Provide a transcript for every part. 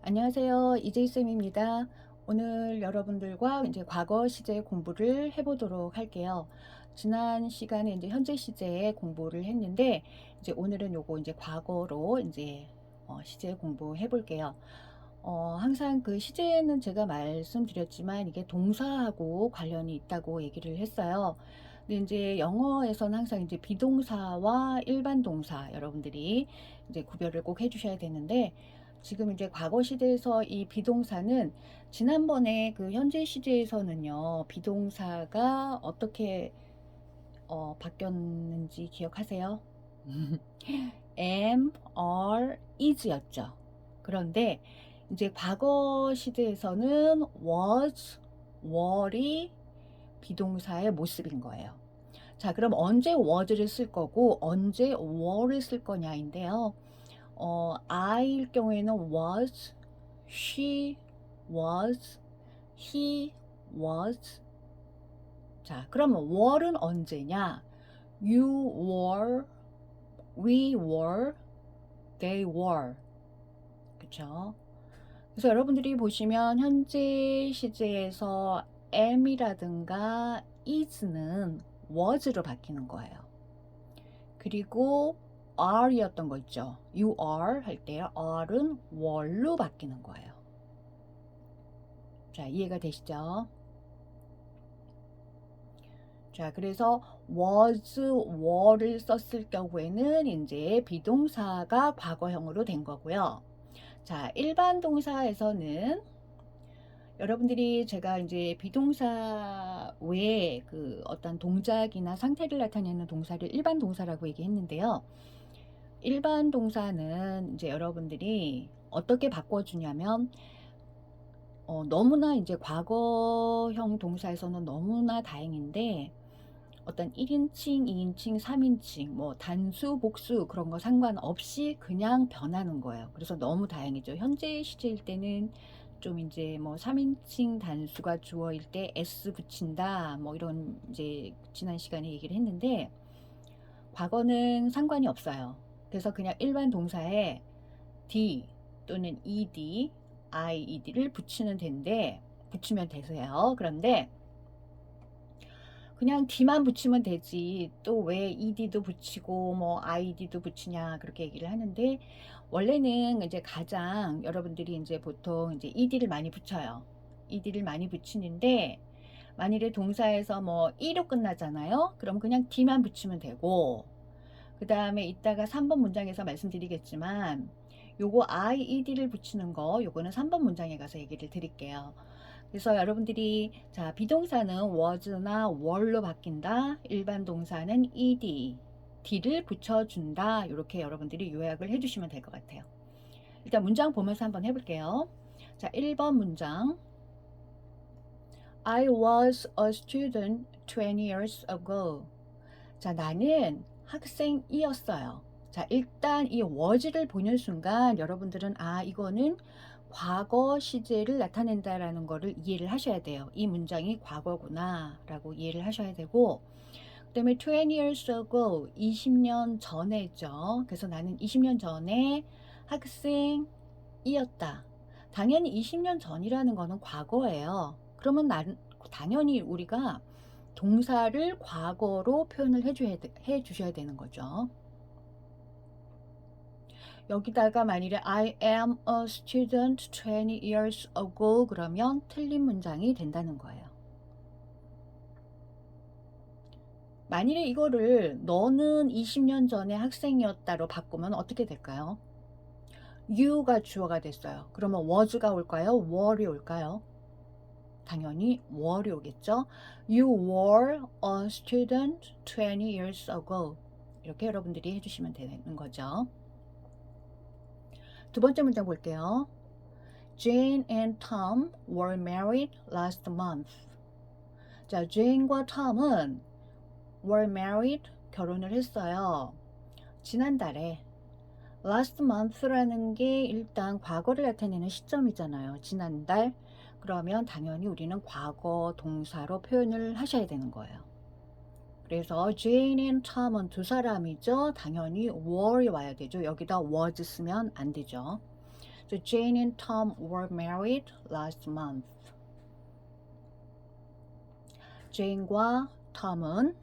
안녕하세요. 이재희쌤입니다. 오늘 여러분들과 이제 과거 시제 공부를 해보도록 할게요. 지난 시간에 이제 현재 시제에 공부를 했는데, 이제 오늘은 요거 이제 과거로 이제 시제 공부해 볼게요. 항상 그 시제는 제가 말씀드렸지만 이게 동사하고 관련이 있다고 얘기를 했어요. 근데 이제 영어에서는 항상 이제 비동사와 일반 동사 여러분들이 이제 구별을 꼭 해주셔야 되는데, 지금 이제 과거 시제에서 이 비동사는 지난번에 그 현재 시제에서는요, 비동사가 어떻게 바뀌었는지 기억하세요? am, are, is였죠. 그런데 이제 과거 시제에서는 was, were이 비동사의 모습인 거예요. 자, 그럼 언제 was를 쓸 거고 언제 were를 쓸 거냐인데요. I일 경우에는 was, she was, he was. 자, 그러면 were는 언제냐? You were, we were, they were. 그쵸? 그래서 여러분들이 보시면 현재 시제에서 am이라든가 is는 was로 바뀌는 거예요. 그리고 are이었던 거 있죠. you are 할 때 are은 were로 바뀌는 거예요. 자, 이해가 되시죠? 자, 그래서 was, were를 썼을 경우에는 이제 비동사가 과거형으로 된 거고요. 자, 일반 동사에서는 여러분들이 제가 이제 비동사 외에 그 어떤 동작이나 상태를 나타내는 동사를 일반 동사라고 얘기했는데요. 일반 동사는 이제 여러분들이 어떻게 바꿔주냐면, 너무나 이제 과거형 동사에서는 너무나 다행인데, 어떤 1인칭, 2인칭, 3인칭, 뭐 단수, 복수 그런 거 상관없이 그냥 변하는 거예요. 그래서 너무 다행이죠. 현재 시제일 때는 좀 이제 뭐 3인칭 단수가 주어일 때 s 붙인다 뭐 이런 이제 지난 시간에 얘기를 했는데, 과거는 상관이 없어요. 그래서 그냥 일반 동사에 d 또는 ed, ied를 붙이면 되세요. 그런데 그냥 d만 붙이면 되지 또 왜 ed도 붙이고 뭐 id도 붙이냐 그렇게 얘기를 하는데, 원래는 이제 가장 여러분들이 이제 보통 이제 ed를 많이 붙여요. ed를 많이 붙이는데, 만일에 동사에서 뭐 e로 끝나잖아요. 그럼 그냥 d만 붙이면 되고, 그 다음에 이따가 3번 문장에서 말씀드리겠지만 요거 ied를 붙이는 거 요거는 3번 문장에 가서 얘기를 드릴게요. 그래서 여러분들이 자, 비동사는 was나 were로 바뀐다. 일반 동사는 ed, d를 붙여준다. 이렇게 여러분들이 요약을 해주시면 될 것 같아요. 일단 문장 보면서 한번 해볼게요. 자, 1번 문장. I was a student 20 years ago. 자, 나는 학생이었어요. 자, 일단 이 was를 보는 순간 여러분들은 이거는 과거 시제를 나타낸다라는 거를 이해를 하셔야 돼요. 이 문장이 과거구나 라고 이해를 하셔야 되고, 그 다음에 20 years ago 20년 전에죠. 그래서 나는 20년 전에 학생이었다. 당연히 20년 전이라는 거는 과거예요. 그러면 당연히 우리가 동사를 과거로 표현을 해주셔야 되는 거죠. 여기다가 만일에 I am a student 20 years ago 그러면 틀린 문장이 된다는 거예요. 만일에 이거를 너는 20년 전에 학생이었다로 바꾸면 어떻게 될까요? you가 주어가 됐어요. 그러면 was가 올까요? were이 올까요? 당연히 were이 오겠죠. You were a student 20 years ago. 이렇게 여러분들이 해주시면 되는 거죠. 두 번째 문장 볼게요. Jane and Tom were married last month. 자, Jane과 Tom은 were married, 결혼을 했어요. 지난달에. last month라는 게 일단 과거를 나타내는 시점이잖아요. 지난달. 그러면 당연히 우리는 과거 동사로 표현을 하셔야 되는 거예요. 그래서 Jane and Tom은 두 사람이죠. 당연히 were이 와야 되죠. 여기다 was 쓰면 안 되죠. So Jane and Tom were married last month. 제인과 톰은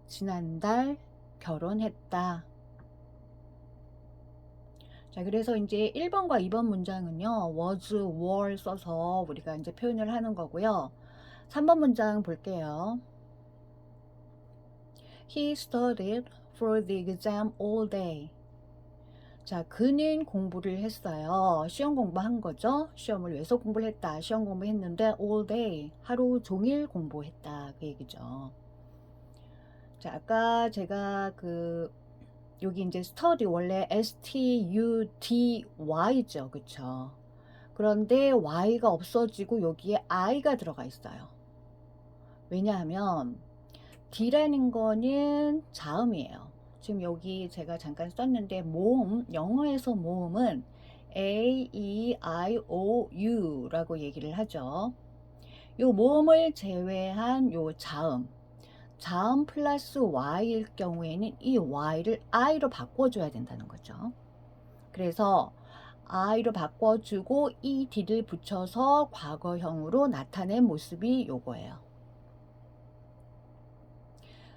지난달 결혼했다. 자, 그래서 이제 1번과 2번 문장은요, was, were 써서 우리가 이제 표현을 하는 거고요. 3번 문장 볼게요. He studied for the exam all day. 자, 그는 공부를 했어요. 시험 공부한 거죠. 시험을 위해서 공부를 했다. 시험 공부했는데 all day, 하루 종일 공부했다. 그 얘기죠. 자, 아까 제가 여기 이제 study 원래 study죠. 그쵸? 그런데 y가 없어지고 여기에 i가 들어가 있어요. 왜냐하면 d라는 거는 자음이에요. 지금 여기 제가 잠깐 썼는데 모음, 영어에서 모음은 A, E, I, O, U 라고 얘기를 하죠. 요 모음을 제외한 요 자음 플러스 y일 경우에는 이 y를 i로 바꿔줘야 된다는 거죠. 그래서 i로 바꿔주고 ed를 붙여서 과거형으로 나타낸 모습이 요거예요.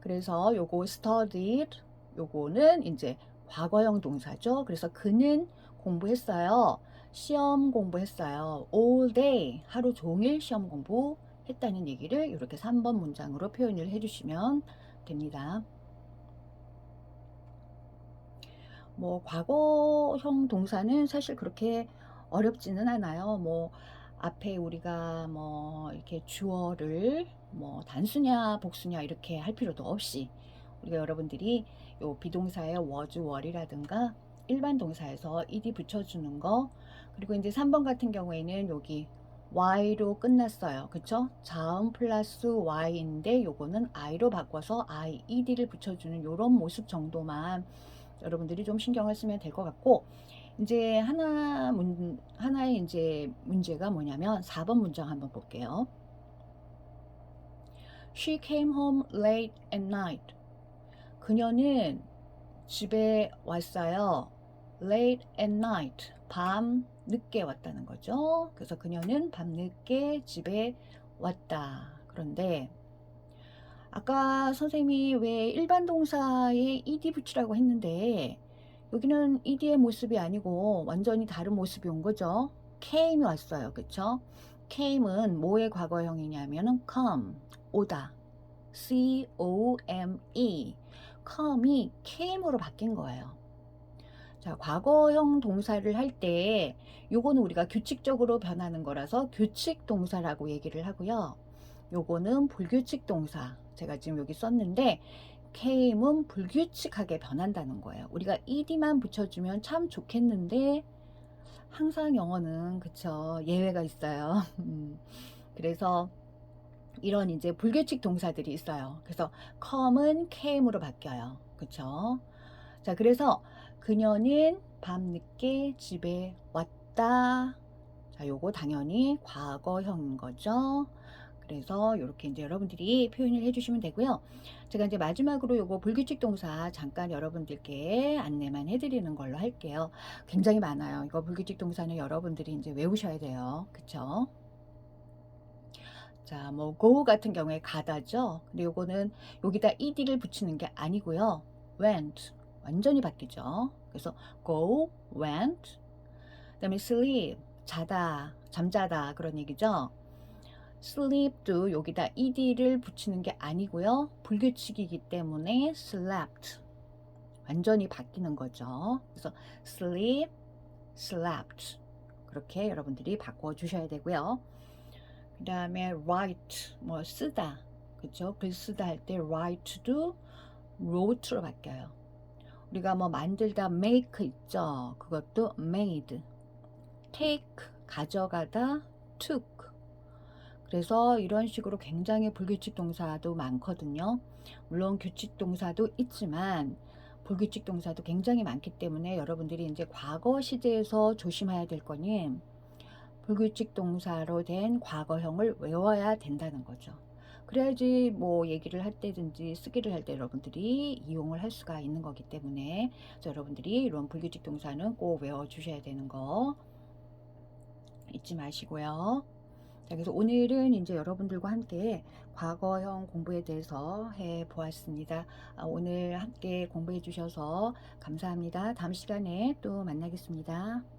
그래서 요거 studied, 요거는 이제 과거형 동사죠. 그래서 그는 공부했어요. 시험 공부했어요. all day, 하루 종일 시험 공부했다는 얘기를 이렇게 3번 문장으로 표현을 해주시면 됩니다. 뭐 과거형 동사는 사실 그렇게 어렵지는 않아요. 뭐 앞에 우리가 뭐 이렇게 주어를 뭐 단수냐 복수냐 이렇게 할 필요도 없이 우리가 여러분들이 요 비동사의 was, were이라든가 일반 동사에서 ed 붙여주는 거, 그리고 이제 3번 같은 경우에는 여기 y로 끝났어요. 그쵸? 자음 플러스 y인데 요거는 i로 바꿔서 I, ed를 붙여주는 요런 모습 정도만 여러분들이 좀 신경을 쓰면 될 것 같고, 이제 하나의 이제 문제가 뭐냐면 4번 문장 한번 볼게요. She came home late at night. 그녀는 집에 왔어요. late at night. 밤 늦게 왔다는 거죠. 그래서 그녀는 밤 늦게 집에 왔다. 그런데 아까 선생님이 왜 일반 동사에 ed 붙이라고 했는데 여기는 ed의 모습이 아니고 완전히 다른 모습이 온 거죠. came이 왔어요. 그쵸? came은 뭐의 과거형이냐면은 come, 오다. C-O-M-E. come이 came으로 바뀐 거예요. 자, 과거형 동사를 할 때 요거는 우리가 규칙적으로 변하는 거라서 규칙 동사라고 얘기를 하고요. 요거는 불규칙 동사. 제가 지금 여기 썼는데 came은 불규칙하게 변한다는 거예요. 우리가 ed만 붙여주면 참 좋겠는데 항상 영어는 그쵸, 예외가 있어요. 그래서 이런 이제 불규칙 동사들이 있어요. 그래서 come은 came으로 바뀌어요. 그쵸? 자, 그래서 그녀는 밤늦게 집에 왔다. 자, 요거 당연히 과거형인 거죠. 그래서 이렇게 이제 여러분들이 표현을 해주시면 되고요. 제가 이제 마지막으로 요거 불규칙 동사 잠깐 여러분들께 안내만 해드리는 걸로 할게요. 굉장히 많아요. 이거 불규칙 동사는 여러분들이 이제 외우셔야 돼요. 그쵸? 자, 뭐 go 같은 경우에 가다죠. 근데 요거는 여기다 ed를 붙이는 게 아니고요. went 완전히 바뀌죠. 그래서 go, went. 그다음에 sleep 자다, 잠자다 그런 얘기죠. sleep도 여기다 ed를 붙이는 게 아니고요. 불규칙이기 때문에 slept 완전히 바뀌는 거죠. 그래서 sleep, slept 그렇게 여러분들이 바꿔 주셔야 되고요. 그 다음에 write 뭐 쓰다, 그쵸? 글 쓰다 할 때 write도 wrote로 바뀌어요. 우리가 뭐 만들다 make 있죠? 그것도 made. take 가져가다 took. 그래서 이런 식으로 굉장히 불규칙 동사도 많거든요. 물론 규칙 동사도 있지만 불규칙 동사도 굉장히 많기 때문에 여러분들이 이제 과거 시제에서 조심해야 될 거는 불규칙 동사로 된 과거형을 외워야 된다는 거죠. 그래야지 뭐 얘기를 할 때든지 쓰기를 할 때 여러분들이 이용을 할 수가 있는 거기 때문에 여러분들이 이런 불규칙 동사는 꼭 외워 주셔야 되는 거 잊지 마시고요. 자, 그래서 오늘은 이제 여러분들과 함께 과거형 공부에 대해서 해 보았습니다. 오늘 함께 공부해 주셔서 감사합니다. 다음 시간에 또 만나겠습니다.